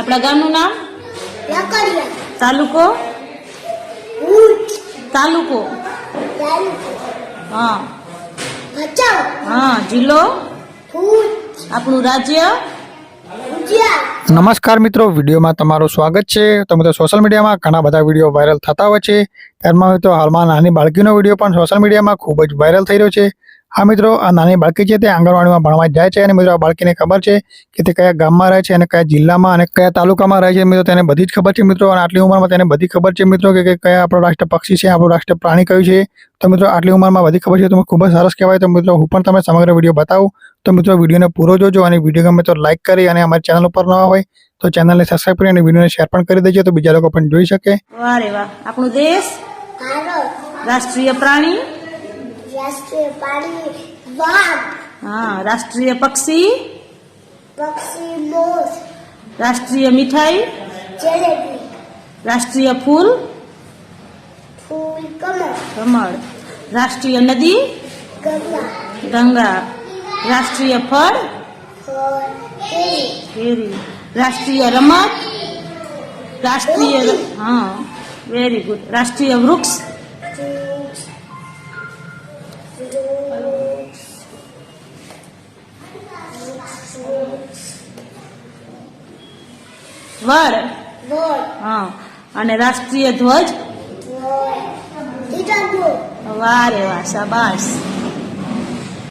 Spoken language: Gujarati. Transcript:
આપણા ગામનું નામ? લકડિયા. તાલુકો? ભુજ. તાલુકો. તાલુકો. હા. ભચાઉ. હા. જિલ્લો? ભુજ. આપણું રાજ્ય? ગુજરાત. નમસ્કાર મિત્રો, વિડીયોમાં તમારું સ્વાગત છે. તો મિત્રો સોશિયલ મીડિયામાં ઘણા બધા વિડીયો વાયરલ થતા હોય છે. ત્યારમાં તો હાલમાં નાની બાળકીનો વિડીયો પણ સોશિયલ મીડિયામાં ખૂબ જ વાયરલ થઈ રહ્યો છે. આ મિત્રો, આ નાની બાળકી છે તે આંગણવાડીમાં ભણવા જાય છે અને મિત્રો આ બાળકીને ખબર છે કે તે કયા ગામમાં રહે છે અને કયા જિલ્લામાં અને કયા તાલુકામાં રહે છે. મિત્રો તેને બધી જ ખબર છે મિત્રો, અને આટલી ઉંમરમાં તેને બધી ખબર છે મિત્રો કે કયા આપણો રાષ્ટ્ર પક્ષી છે, આપણું રાષ્ટ્ર પ્રાણી કયું છે. તો મિત્રો આટલી ઉંમરમાં બધી ખબર છે તો ખૂબ જ સરસ કહેવાય. તો મિત્રો હું પણ તમે સમગ્ર વિડીયો બતાવું. તો મિત્રો વિડીયોને પૂરો જોજો અને વિડીયો ગમે તો લાઈક કરી અને અમારી ચેનલ ઉપર નવા હોય તો ચેનલને સબસ્ક્રાઇબ કરી અને વિડીયોને શેર પણ કરી દેજો તો બીજા લોકો પણ જોઈ શકે. વાહ રે વાહ. આપણું દેશ? ભારત. રાષ્ટ્રીય પ્રાણી? રાષ્ટ્રીય પ્રાણી વાઘ. હા. રાષ્ટ્રીય પક્ષી? પક્ષી મોર. રાષ્ટ્રીય મીઠાઈ? જલેબી. રાષ્ટ્રીય ફૂલ? ફૂલ કમળ. કમળ. રાષ્ટ્રીય નદી? ગંગા. ગંગા. રાષ્ટ્રીય ફળ? ફળ. કેરી. કેરી. રાષ્ટ્રીય રમત? રાષ્ટ્રીય હા, વેરી ગુડ. રાષ્ટ્રીય વૃક્ષ? વૃક્ષ. વડ? વડ. હા. અને રાષ્ટ્રીય ધ્વજ? ત્રિરંગો. વાહ રે વાહ, શાબાશ.